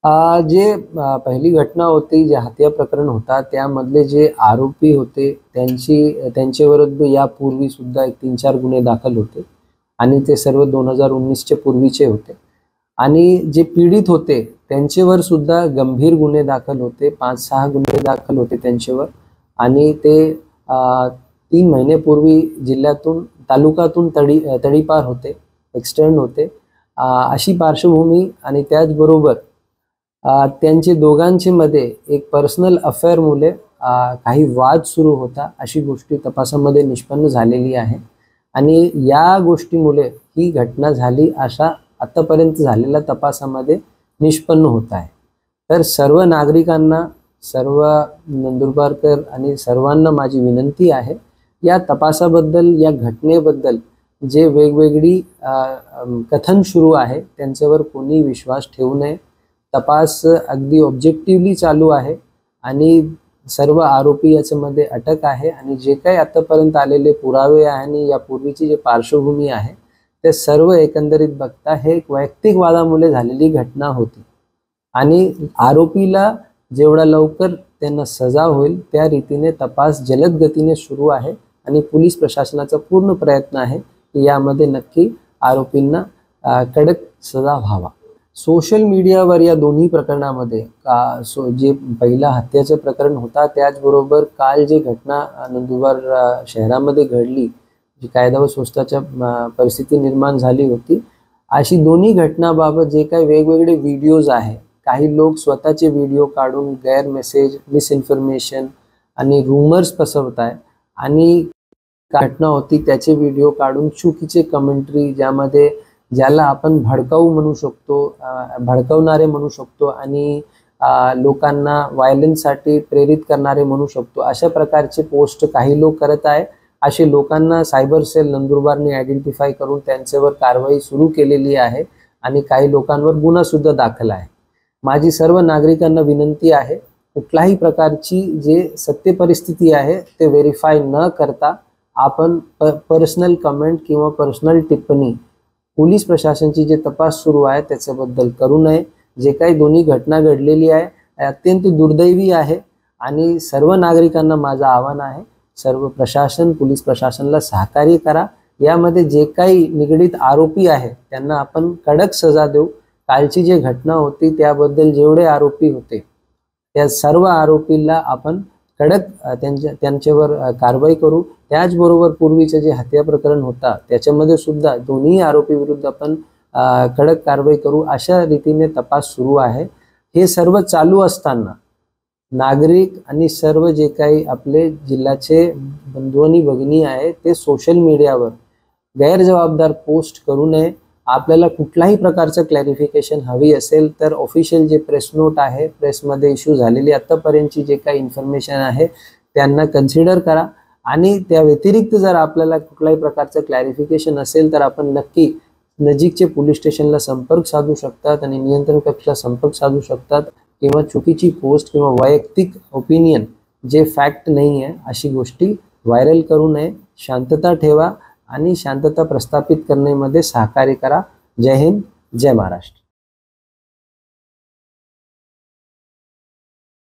जे पहिली घटना होती, जे हत्या प्रकरण होता, त्यामधले जे आरोपी होते त्यांच्याविरुद्ध यापूर्वी सुद्धा एक 3-4 गुन्हे दाखल होते आणि ते सर्व 2019च्या पूर्वीचे होते. आणि जे पीडित होते त्यांच्यावर सुद्धा गंभीर गुन्हे दाखल होते, 5-6 गुन्हे दाखल होते त्यांच्यावर. आणि ते 3 महिन्यापूर्वी जिल्ह्यातून तालुक्यातून तडीपार होते, एक्सटर्न होते. अशी पार्श्वभूमी आणि त्याचबरोबर त्यांचे दोघांचे मध्ये एक पर्सनल अफेअरमुळे काही वाद सुरू होता, अशी गोष्टी तपासामध्ये निष्पन्न झालेली आहे. आणि या गोष्टीमुळे ही घटना झाली अशा आतापर्यंत झालेल्या तपासामध्ये निष्पन्न होत आहे. तर सर्व नागरिकांना, सर्व नंदुरबारकर आणि सर्वांना माझी विनंती आहे, या तपासाबद्दल, या घटनेबद्दल जे वेगवेगळी कथन सुरू आहे त्यांच्यावर कोणी विश्वास ठेवू नये. तपास अगदी ऑब्जेक्टिव्हली चालू आहे आणि सर्व आरोपी याच्यामध्ये अटक आहे. आणि जे काही आतापर्यंत आलेले पुरावे आहे आणि यापूर्वीची जे पार्श्वभूमी आहे ते सर्व एकंदरीत बघता हे एक वैयक्तिक वादामुळे झालेली घटना होती. आणि आरोपीला जेवढा लवकर त्यांना सजा होईल त्या रीतीने तपास जलद गतीने सुरू आहे आणि पोलीस प्रशासनाचा पूर्ण प्रयत्न आहे की यामध्ये नक्की आरोपींना कडक सजा व्हावा. सोशल मीडियावर या दोन्ही प्रकरणामध्ये जे पहिला हत्येचं प्रकरण होता, त्याचबरोबर काल जी घटना नंदुरबार शहरामध्ये घडली, जी कायदा व सुव्यवस्थेच्या परिस्थिती निर्माण झाली होती, अशी दोन्ही घटनाबाबत जे काही वेगवेगळे व्हिडिओज आहे, काही लोक स्वतःचे व्हिडिओ काढून गैर मेसेज, मिसइन्फॉर्मेशन आणि रूमर्स पसरवत आहे. आणि घटना होती त्याचे व्हिडिओ काढून चुकीचे कमेंट्री, ज्यामध्ये ज्याला आपण भडकाऊ म्हणू शकतो, भडकवणारे म्हणू शकतो आणि लोकांना व्हायलन्ससाठी प्रेरित करणारे म्हणू शकतो, अशा प्रकारचे पोस्ट काही लोक करत आहे. असे लोकांना सायबर सेल नंदुरबारने आयडेंटिफाय करून त्यांच्यावर कारवाई सुरू केलेली आहे आणि काही लोकांवर गुन्हा सुद्धा दाखल आहे. माझी सर्व नागरिकांना विनंती आहे, कुठल्याही प्रकारची जे सत्य परिस्थिती आहे ते व्हेरीफाय न करता आपण पर्सनल कमेंट किंवा पर्सनल टिप्पणी पोलीस प्रशासनाची जे तपास सुरू आहे त्याच्याबद्दल करू नये. जे काही दोन्ही घटना घडलेली आहे अत्यंत दुर्दैवी आहे आणि सर्व नागरिकांना माझं आव्हान आहे, सर्व प्रशासन, पोलीस प्रशासनाला सहकार्य करा. यामध्ये जे काही निगडीत आरोपी आहे त्यांना आपण कडक सजा देऊ. कालची जी घटना होती त्याबद्दल जेवढे आरोपी होते त्या सर्व आरोपींना आपण कडक त्यांच्यावर कारवाई करू. त्याचबरोबर पूर्वीचे जे हत्या प्रकरण होता त्याच्यामध्ये सुद्धा दोन्ही आरोपी विरुद्ध आपण कडक कारवाई करू, अशा रीतीने तपास सुरू आहे. हे सर्व चालू असताना नागरिक आणि सर्व जे काही आपले जिल्ह्याचे बंधू आणि भगिनी आहे ते सोशल मीडियावर गैरजबाबदार पोस्ट करू नये. आपल्याला कुठल्याही प्रकारचं क्लॅरिफिकेशन हवी असेल तर ऑफिशियल जे प्रेस नोट आहे, प्रेसमध्ये इश्यू झालेली आतापर्यंतची जे काही इन्फॉर्मेशन आहे त्यांना कन्सिडर करा. आणि त्या व्यतिरिक्त जर आपल्याला कुठल्याही प्रकारचं क्लॅरिफिकेशन असेल तर आपण नक्की नजीकचे पोलीस स्टेशनला संपर्क साधू शकतात आणि नियंत्रण कक्षाला संपर्क साधू शकतात. किंवा चुकीची पोस्ट किंवा वैयक्तिक ओपिनियन जे फॅक्ट नाही आहे अशी गोष्टी व्हायरल करू नये. शांतता ठेवा आणि शांतता प्रस्थापित करण्यामध्ये सहकार्य करा. जय हिंद, जय महाराष्ट्र.